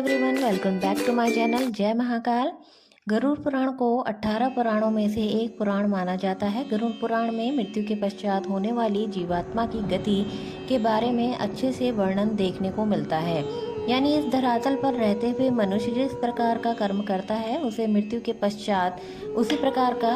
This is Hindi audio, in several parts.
Everyone, welcome back to my channel जय महाकाल। गरुड़ पुराण को 18 पुराणों में से एक पुराण माना जाता है। गरुड़ पुराण में मृत्यु के पश्चात होने वाली जीवात्मा की गति के बारे में अच्छे से वर्णन देखने को मिलता है। यानी इस धरातल पर रहते हुए मनुष्य जिस प्रकार का कर्म करता है उसे मृत्यु के पश्चात उसी प्रकार का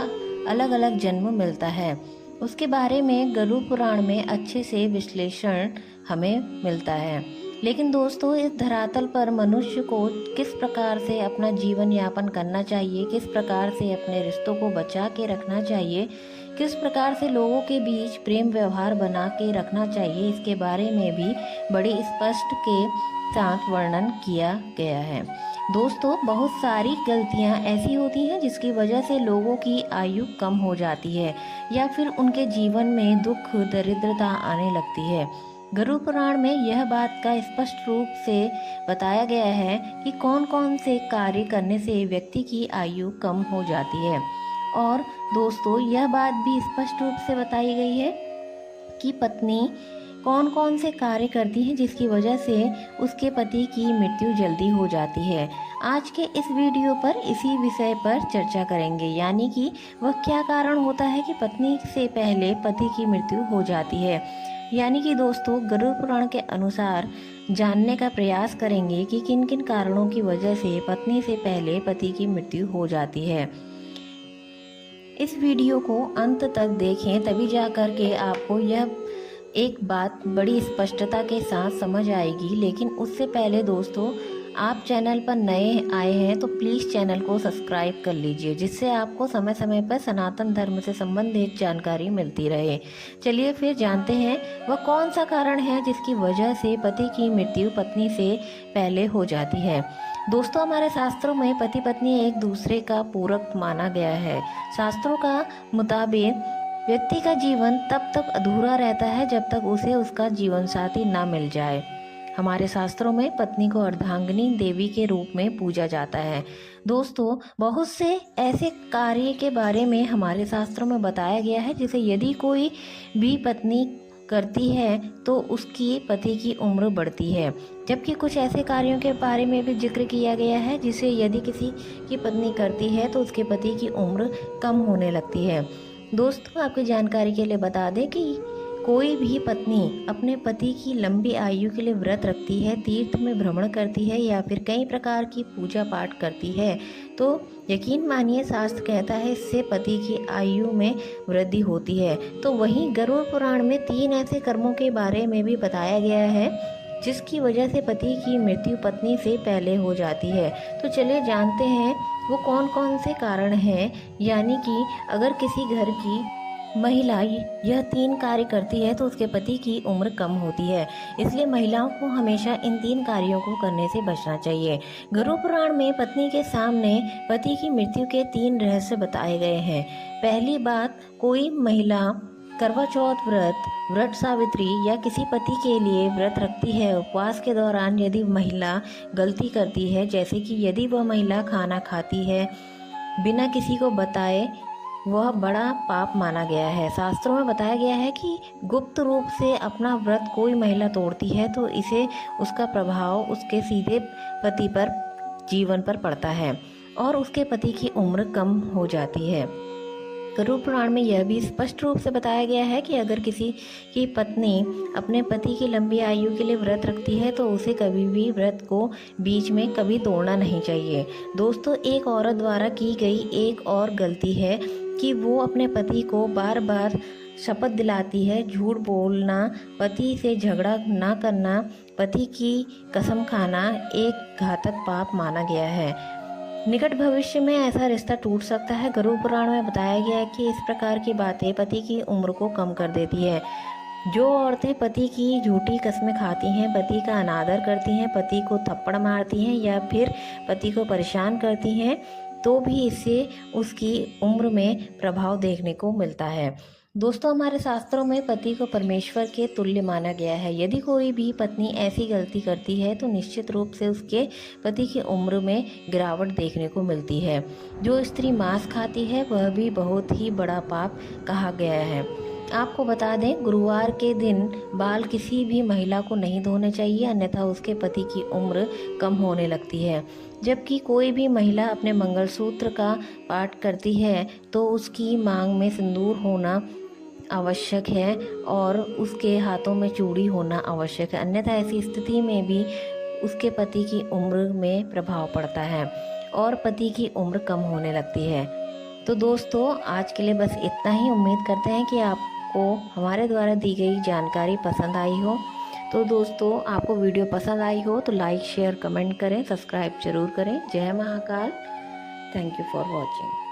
अलग अलग जन्म मिलता है। उसके बारे में गरुड़ पुराण में अच्छे से विश्लेषण हमें मिलता है। लेकिन दोस्तों, इस धरातल पर मनुष्य को किस प्रकार से अपना जीवन यापन करना चाहिए, किस प्रकार से अपने रिश्तों को बचा के रखना चाहिए, किस प्रकार से लोगों के बीच प्रेम व्यवहार बना के रखना चाहिए, इसके बारे में भी बड़ी स्पष्ट के साथ वर्णन किया गया है। दोस्तों, बहुत सारी गलतियां ऐसी होती हैं जिसकी वजह से लोगों की आयु कम हो जाती है या फिर उनके जीवन में दुख दरिद्रता आने लगती है। गरुड़ पुराण में यह बात का स्पष्ट रूप से बताया गया है कि कौन कौन से कार्य करने से व्यक्ति की आयु कम हो जाती है। और दोस्तों, यह बात भी स्पष्ट रूप से बताई गई है कि पत्नी कौन कौन से कार्य करती है जिसकी वजह से उसके पति की मृत्यु जल्दी हो जाती है। आज के इस वीडियो पर इसी विषय पर चर्चा करेंगे, यानी कि वह क्या कारण होता है कि पत्नी से पहले पति की मृत्यु हो जाती है। यानी कि दोस्तों, गरुड़ पुराण के अनुसार जानने का प्रयास करेंगे कि किन किन कारणों की वजह से पत्नी से पहले पति की मृत्यु हो जाती है। इस वीडियो को अंत तक देखें, तभी जाकर के आपको यह एक बात बड़ी स्पष्टता के साथ समझ आएगी। लेकिन उससे पहले दोस्तों, आप चैनल पर नए आए हैं तो प्लीज़ चैनल को सब्सक्राइब कर लीजिए, जिससे आपको समय समय पर सनातन धर्म से संबंधित जानकारी मिलती रहे। चलिए फिर जानते हैं वह कौन सा कारण है जिसकी वजह से पति की मृत्यु पत्नी से पहले हो जाती है। दोस्तों, हमारे शास्त्रों में पति पत्नी एक दूसरे का पूरक माना गया है। शास्त्रों का मुताबिक व्यक्ति का जीवन तब तक अधूरा रहता है जब तक उसे उसका जीवन साथी न मिल जाए। हमारे शास्त्रों में पत्नी को अर्धांगिनी देवी के रूप में पूजा जाता है। दोस्तों, बहुत से ऐसे कार्य के बारे में हमारे शास्त्रों में बताया गया है जिसे यदि कोई भी पत्नी करती है तो उसकी पति की उम्र बढ़ती है, जबकि कुछ ऐसे कार्यों के बारे में भी जिक्र किया गया है जिसे यदि किसी की पत्नी करती है तो उसके पति की उम्र कम होने लगती है। दोस्तों, आपकी जानकारी के लिए बता दें कि कोई भी पत्नी अपने पति की लंबी आयु के लिए व्रत रखती है, तीर्थ में भ्रमण करती है या फिर कई प्रकार की पूजा पाठ करती है तो यकीन मानिए, शास्त्र कहता है इससे पति की आयु में वृद्धि होती है। तो वहीं गरुड़ पुराण में 3 ऐसे कर्मों के बारे में भी बताया गया है जिसकी वजह से पति की मृत्यु पत्नी से पहले हो जाती है। तो चलिए जानते हैं वो कौन कौन से कारण हैं। यानी कि अगर किसी घर की महिला यह 3 कार्य करती है तो उसके पति की उम्र कम होती है, इसलिए महिलाओं को हमेशा इन 3 कार्यों को करने से बचना चाहिए। गरुड़ पुराण में पत्नी के सामने पति की मृत्यु के 3 रहस्य बताए गए हैं। पहली बात, कोई महिला करवा चौथ व्रत, व्रत सावित्री या किसी पति के लिए व्रत रखती है। उपवास के दौरान यदि महिला गलती करती है, जैसे कि यदि वह महिला खाना खाती है बिना किसी को बताए, वह बड़ा पाप माना गया है। शास्त्रों में बताया गया है कि गुप्त रूप से अपना व्रत कोई महिला तोड़ती है तो इसे उसका प्रभाव उसके सीधे पति पर, जीवन पर पड़ता है और उसके पति की उम्र कम हो जाती है। गरुड़ पुराण में यह भी स्पष्ट रूप से बताया गया है कि अगर किसी की पत्नी अपने पति की लंबी आयु के लिए व्रत रखती है तो उसे कभी भी व्रत को बीच में कभी तोड़ना नहीं चाहिए। दोस्तों, एक औरत द्वारा की गई एक और गलती है कि वो अपने पति को बार बार शपथ दिलाती है झूठ बोलना, पति से झगड़ा ना करना, पति की कसम खाना एक घातक पाप माना गया है। निकट भविष्य में ऐसा रिश्ता टूट सकता है। गरुड़ पुराण में बताया गया है कि इस प्रकार की बातें पति की उम्र को कम कर देती है। जो औरतें पति की झूठी कस्में खाती हैं, पति का अनादर करती हैं, पति को थप्पड़ मारती हैं या फिर पति को परेशान करती हैं, तो भी इससे उसकी उम्र में प्रभाव देखने को मिलता है। दोस्तों, हमारे शास्त्रों में पति को परमेश्वर के तुल्य माना गया है। यदि कोई भी पत्नी ऐसी गलती करती है तो निश्चित रूप से उसके पति की उम्र में गिरावट देखने को मिलती है। जो स्त्री मांस खाती है वह भी बहुत ही बड़ा पाप कहा गया है। आपको बता दें, गुरुवार के दिन बाल किसी भी महिला को नहीं धोने चाहिए, अन्यथा उसके पति की उम्र कम होने लगती है। जबकि कोई भी महिला अपने मंगलसूत्र का पाठ करती है तो उसकी मांग में सिंदूर होना आवश्यक है और उसके हाथों में चूड़ी होना आवश्यक है, अन्यथा ऐसी स्थिति में भी उसके पति की उम्र में प्रभाव पड़ता है और पति की उम्र कम होने लगती है। तो दोस्तों, आज के लिए बस इतना ही। उम्मीद करते हैं कि आपको हमारे द्वारा दी गई जानकारी पसंद आई हो। तो दोस्तों, आपको वीडियो पसंद आई हो तो लाइक शेयर कमेंट करें, सब्सक्राइब जरूर करें। जय Mahakal. Thank you for watching.